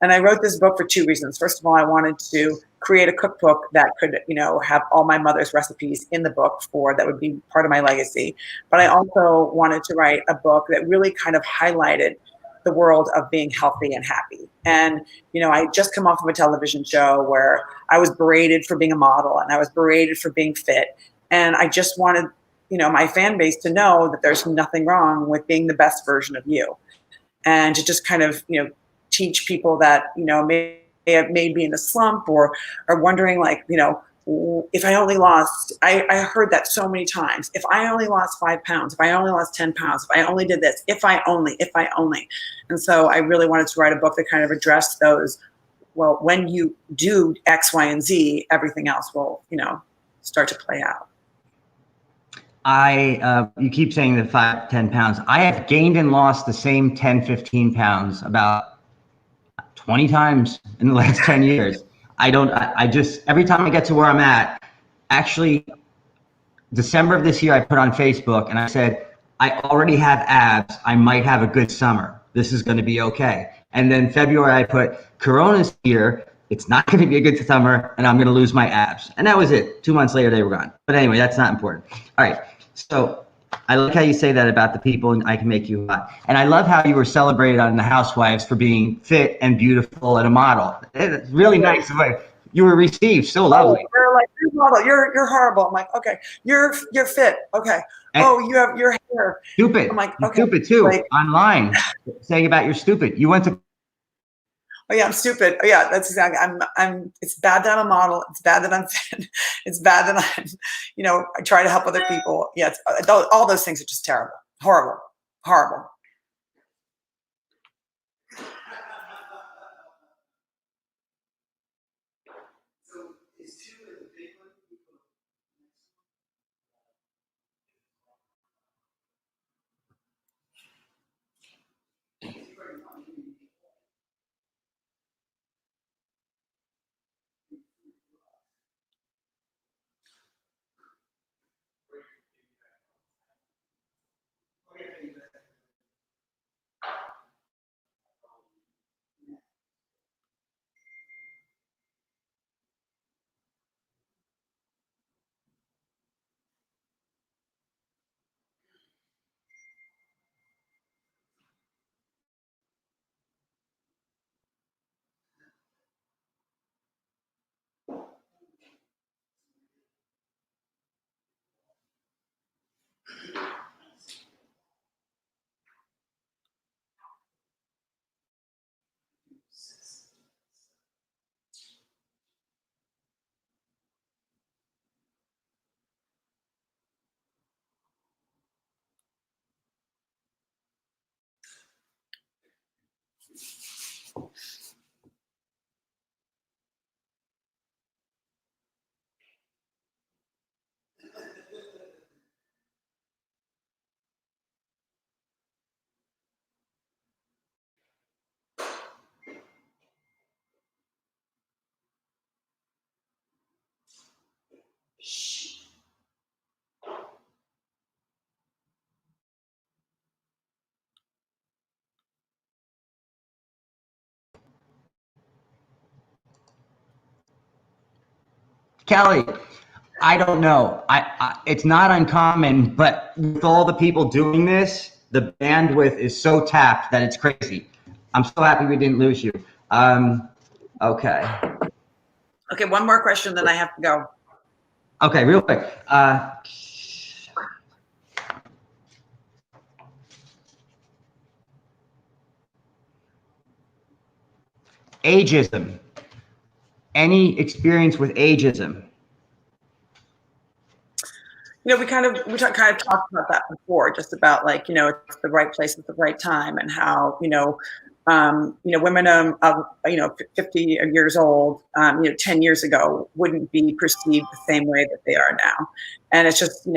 Speaker 2: And I wrote this book for two reasons. First of all, I wanted to create a cookbook that could, have all my mother's recipes in the book that would be part of my legacy. But I also wanted to write a book that really kind of highlighted the world of being healthy and happy. And, I just come off of a television show where I was berated for being a model and I was berated for being fit. And I just wanted, my fan base to know that there's nothing wrong with being the best version of you. And to just kind of, teach people that, may be in a slump or are wondering like, if I only lost, I heard that so many times, if I only lost 5 pounds, if I only lost 10 pounds, if I only did this, if I only. And so I really wanted to write a book that kind of addressed those, well, when you do X, Y, and Z, everything else will, start to play out.
Speaker 1: You keep saying the 5, 10 pounds. I have gained and lost the same 10, 15 pounds about 20 times in the last 10 years. I just, every time I get to where I'm at, actually, December of this year, I put on Facebook and I said, I already have abs. I might have a good summer. This is going to be okay. And then February, I put Corona's here. It's not going to be a good summer and I'm going to lose my abs. And that was it. 2 months later, they were gone. But anyway, that's not important. All right. So I like how you say that about the people and I can make you hot. And I love how you were celebrated on the Housewives for being fit and beautiful and a model. It's really nice. You were received so lovely.
Speaker 2: Oh, they're like, you're model. You're horrible. I'm like, okay. You're fit. Okay.
Speaker 1: And
Speaker 2: you have your hair.
Speaker 1: stupid.
Speaker 2: I'm like, okay.
Speaker 1: Stupid too.
Speaker 2: Like,
Speaker 1: online saying about you're stupid. You went to.
Speaker 2: Oh yeah, I'm stupid. Oh yeah, that's exactly. It's bad that I'm a model. It's bad that I'm fit. It's bad that I'm, I try to help other people. Yeah, all those things are just terrible, horrible, horrible.
Speaker 1: Kelly, I don't know. It's not uncommon, but with all the people doing this, the bandwidth is so tapped that it's crazy. I'm so happy we didn't lose you. Okay.
Speaker 2: Okay, one more question, then I have to go.
Speaker 1: Okay, real quick. Ageism. Any experience with ageism?
Speaker 2: We kind of talked about that before, just about like, it's the right place at the right time, and how, women of 50 years old, 10 years ago wouldn't be perceived the same way that they are now. And it's just,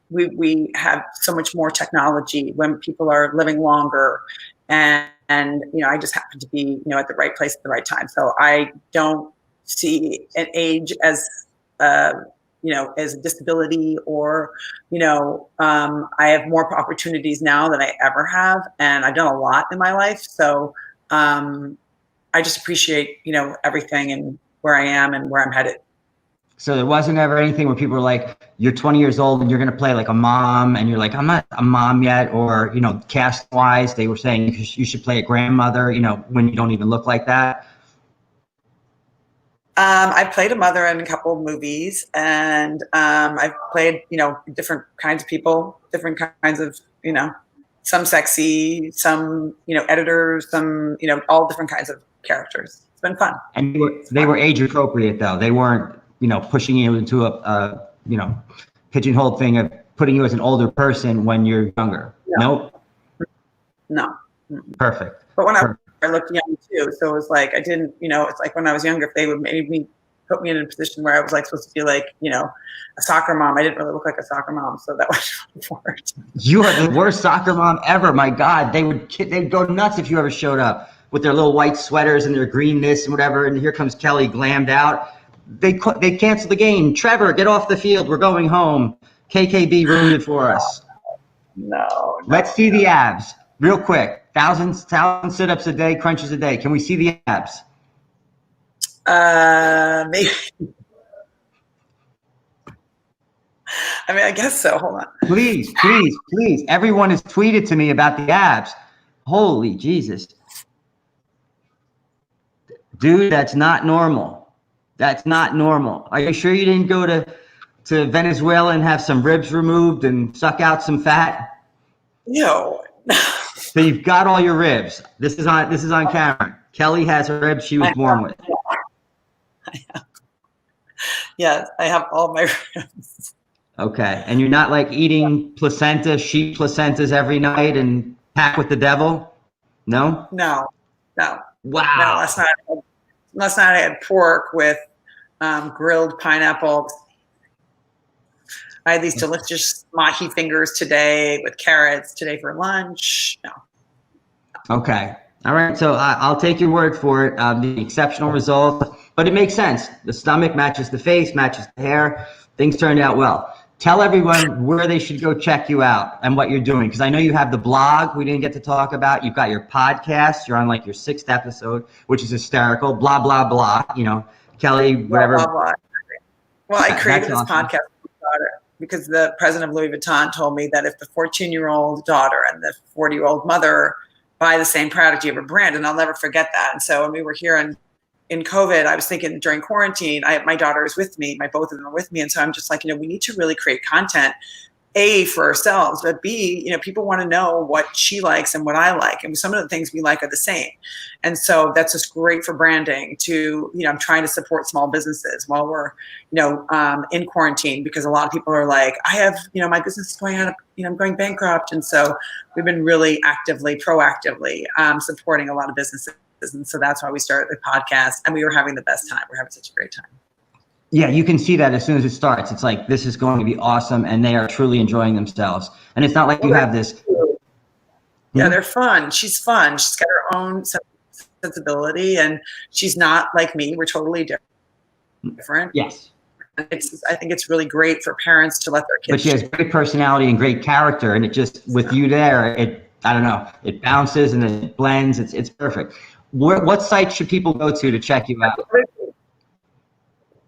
Speaker 2: we have so much more technology when people are living longer, and I just happen to be, at the right place at the right time. So I don't see an age as, as a disability, or, I have more opportunities now than I ever have. And I've done a lot in my life. So I just appreciate, everything and where I am and where I'm headed.
Speaker 1: So there wasn't ever anything where people were like, you're 20 years old and you're going to play like a mom, and you're like, I'm not a mom yet, or, cast wise, they were saying you should play a grandmother, when you don't even look like that.
Speaker 2: I've played a mother in a couple of movies, and I've played, different kinds of people, different kinds of, some sexy, some, editors, some, all different kinds of characters. It's been fun.
Speaker 1: And they were age appropriate though. They weren't, pushing you into a pigeonhole thing of putting you as an older person when you're younger.
Speaker 2: No.
Speaker 1: Nope.
Speaker 2: No.
Speaker 1: Perfect.
Speaker 2: But when I looked young too, so it was like I didn't, it's like when I was younger, if they would maybe put me in a position where I was like supposed to be like, a soccer mom, I didn't really look like a soccer mom, so that was really
Speaker 1: You are the worst soccer mom ever. My God, they'd go nuts if you ever showed up with their little white sweaters and their green this and whatever. And here comes Kelly, glammed out. They canceled the game. Trevor, get off the field. We're going home. KKB ruined it for us.
Speaker 2: No.
Speaker 1: Let's see the abs real quick. 1,000 sit-ups a day, crunches a day. Can we see the abs?
Speaker 2: Maybe. I mean, I guess so. Hold on.
Speaker 1: Please, please, please. Everyone has tweeted to me about the abs. Holy Jesus. Dude, that's not normal. That's not normal. Are you sure you didn't go to Venezuela and have some ribs removed and suck out some fat?
Speaker 2: No.
Speaker 1: So you've got all your ribs. This is on camera. Kelly has her ribs she was born with.
Speaker 2: Yes, I have all my ribs.
Speaker 1: Okay. And you're not like eating placenta, sheep placentas every night and pack with the devil? No?
Speaker 2: No.
Speaker 1: Wow.
Speaker 2: No, last night I had pork with grilled pineapple. I had these delicious mahi fingers today with carrots today for lunch. No.
Speaker 1: Okay. All right. So I'll take your word for it. The exceptional result, but it makes sense. The stomach matches the face, matches the hair. Things turned out well. Tell everyone where they should go check you out and what you're doing. Because I know you have the blog we didn't get to talk about. You've got your podcast. You're on like your 6th episode, which is hysterical. Blah, blah, blah. You know, Kelly, whatever.
Speaker 2: Blah, blah, blah. Well, I created this
Speaker 1: awesome.
Speaker 2: podcast with my daughter because the president of Louis Vuitton told me that if the 14-year-old daughter and the 40-year-old mother buy the same product, you have a brand. And I'll never forget that. And so when we were here in COVID, I was thinking during quarantine, my daughter is with me, both of them are with me. And so I'm just like, we need to really create content, A, for ourselves, but B, people want to know what she likes and what I like. And some of the things we like are the same. And so that's just great for branding to, I'm trying to support small businesses while we're, in quarantine, because a lot of people are like, I have, my business is going out, I'm going bankrupt. And so we've been really proactively supporting a lot of businesses. And so that's why we started the podcast, and we were having the best time. We're having such a great time.
Speaker 1: Yeah, you can see that as soon as it starts. It's like, this is going to be awesome, and they are truly enjoying themselves. And it's not like you have this.
Speaker 2: Yeah, they're fun. She's fun. She's got her own sensibility, and she's not like me. We're totally different.
Speaker 1: Yes.
Speaker 2: I think it's really great for parents to let their kids.
Speaker 1: But she has great personality and great character, and it just, with you there, I don't know, it bounces and then it blends. It's perfect. What site should people go to check you out?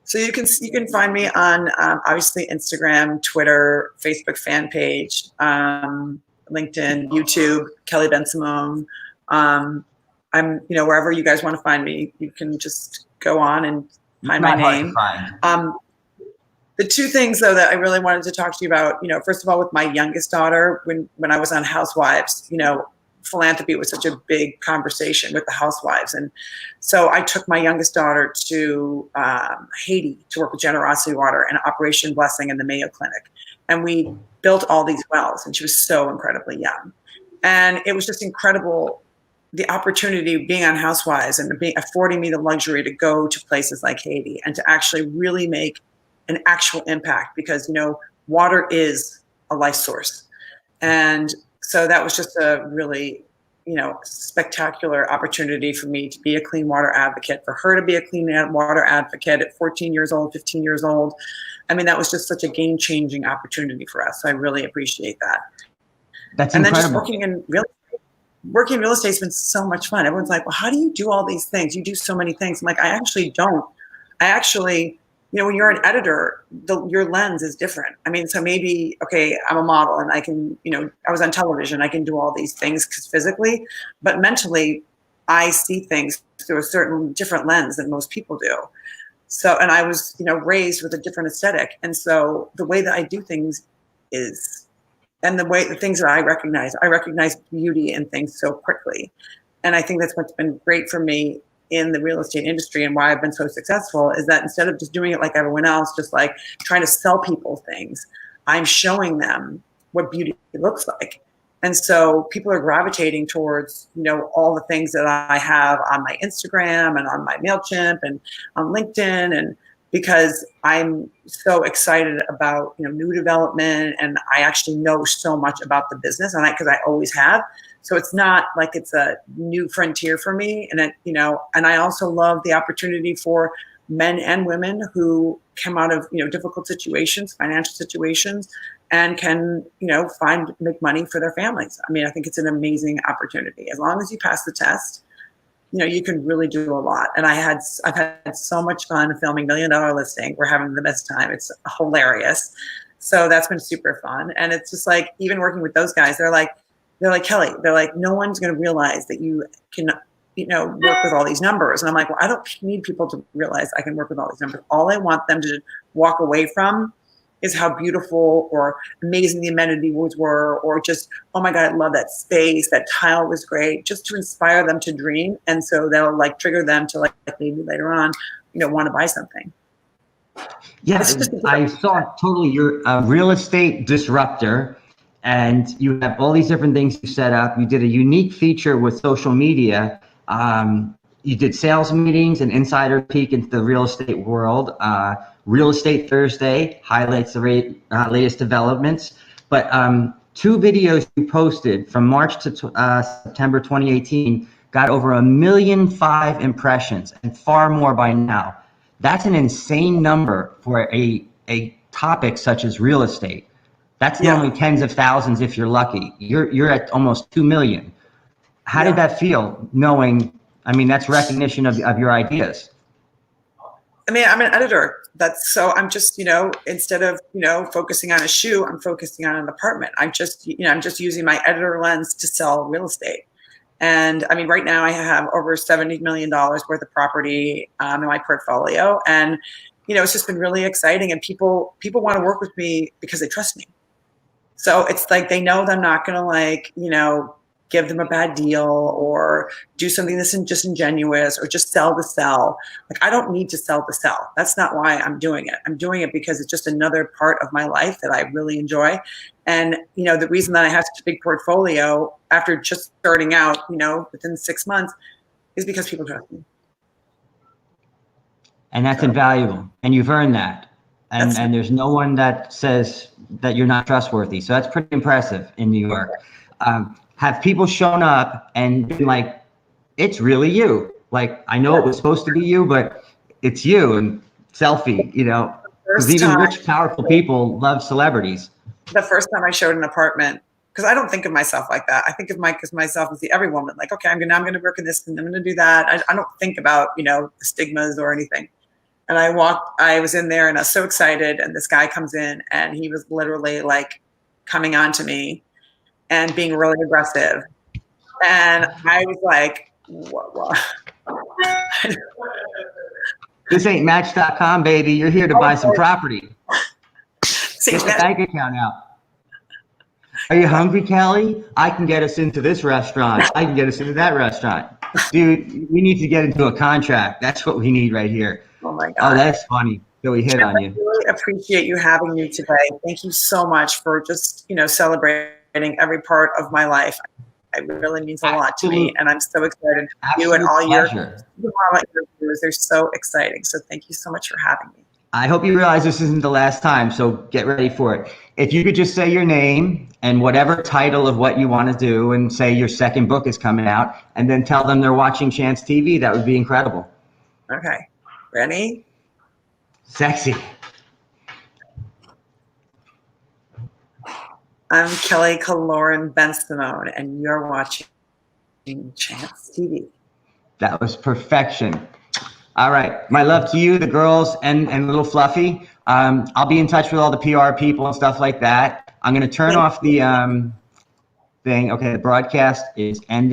Speaker 2: So you can find me on obviously Instagram, Twitter, Facebook fan page, LinkedIn, YouTube, Kelly BENSIMON. I'm wherever you guys want to find me, you can just go on and find my name. The two things though that I really wanted to talk to you about, first of all, with my youngest daughter, when I was on Housewives, philanthropy was such a big conversation with the Housewives. And so I took my youngest daughter to Haiti to work with Generosity Water and Operation Blessing in the Mayo Clinic. And we built all these wells, and she was so incredibly young. And it was just incredible, the opportunity of being on Housewives and affording me the luxury to go to places like Haiti and to actually really make an actual impact, because, water is a life source. And so that was just a really, spectacular opportunity for me to be a clean water advocate, for her to be a clean water advocate at 14 years old, 15 years old. I mean, that was just such a game-changing opportunity for us. So I really appreciate that.
Speaker 1: That's
Speaker 2: and
Speaker 1: incredible.
Speaker 2: Then just working in real estate has been so much fun. Everyone's like, well, how do you do all these things? You do so many things. I'm like, I actually don't. When you're an editor, your lens is different. I mean, so maybe, okay, I'm a model and I can, I was on television, I can do all these things physically, but mentally, I see things through a certain different lens than most people do. So, and I was, raised with a different aesthetic. And so the way that I do things and the things that I recognize beauty in things so quickly. And I think that's what's been great for me in the real estate industry, and why I've been so successful, is that instead of just doing it like everyone else, just like trying to sell people things, I'm showing them what beauty looks like. And so people are gravitating towards, all the things that I have on my Instagram and on my MailChimp and on LinkedIn, and because I'm so excited about, new development, and I actually know so much about the business, and because I always have. So it's not like it's a new frontier for me. And and I also love the opportunity for men and women who come out of, difficult situations, financial situations, and can, make money for their families. I mean, I think it's an amazing opportunity. As long as you pass the test, you can really do a lot. And I've had so much fun filming $1 Million Listing. We're having the best time. It's hilarious. So that's been super fun. And it's just like, even working with those guys, they're like, Kelly, they're like, no one's going to realize that you can, work with all these numbers. And I'm like, well, I don't need people to realize I can work with all these numbers. All I want them to walk away from is how beautiful or amazing the amenity were, or just, oh my God, I love that space. That tile was great, just to inspire them to dream. And so that'll like trigger them to like maybe later on, want to buy something.
Speaker 1: Yeah, I saw totally, you're a real estate disruptor, and you have all these different things you set up. You did a unique feature with social media. You did sales meetings and insider peek into the real estate world. Real Estate Thursday highlights the latest developments. But 2 videos you posted from March to September 2018 got over 1.5 million impressions, and far more by now. That's an insane number for a topic such as real estate. That's normally tens of thousands if you're lucky. You're at almost 2 million. How did that feel, knowing, I mean, that's recognition of your ideas?
Speaker 2: I mean, I'm an editor. I'm just, instead of, focusing on a shoe, I'm focusing on an apartment. I'm just using my editor lens to sell real estate. And I mean, right now I have over $70 million worth of property in my portfolio. And, it's just been really exciting. And people want to work with me because they trust me. So it's like, they know that I'm not going to give them a bad deal or do something that's disingenuous or just sell to sell. Like, I don't need to sell to sell. That's not why I'm doing it. I'm doing it because it's just another part of my life that I really enjoy. And, the reason that I have such a big portfolio after just starting out, within 6 months, is because people trust me.
Speaker 1: And that's invaluable. And you've earned that. And there's no one that says that you're not trustworthy. So that's pretty impressive in New York. Have people shown up and been like, it's really you? Like, I know it was supposed to be you, but it's you, and selfie, because even rich, powerful people love celebrities.
Speaker 2: The first time I showed an apartment, because I don't think of myself like that. I think of myself as the every woman, like, okay, I'm going to work in this and I'm going to do that. I don't think about, the stigmas or anything. And I was in there and I was so excited. And this guy comes in and he was literally like coming on to me and being really aggressive. And I was like, what?
Speaker 1: This ain't Match.com, baby. You're here to buy some property. Get the bank account out. Are you hungry, Kelly? I can get us into this restaurant. I can get us into that restaurant. Dude, we need to get into a contract. That's what we need right here.
Speaker 2: Oh my God.
Speaker 1: Oh, that's funny. So we hit on you.
Speaker 2: I really appreciate you having me today. Thank you so much for just, celebrating every part of my life. It really means a lot to me, and I'm so excited for you and all your interviews. They're so exciting. So thank you so much for having me.
Speaker 1: I hope you realize this isn't the last time, so get ready for it. If you could just say your name and whatever title of what you want to do, and say your second book is coming out, and then tell them they're watching ChanceTV, that would be incredible.
Speaker 2: Okay. Ready?
Speaker 1: Sexy.
Speaker 2: I'm Kelly KILLOREN BENSIMON, and you're watching ChanceTV.
Speaker 1: That was perfection. All right. My love to you, the girls, and little Fluffy. I'll be in touch with all the PR people and stuff like that. I'm going to turn off the thing. Okay, the broadcast is ending.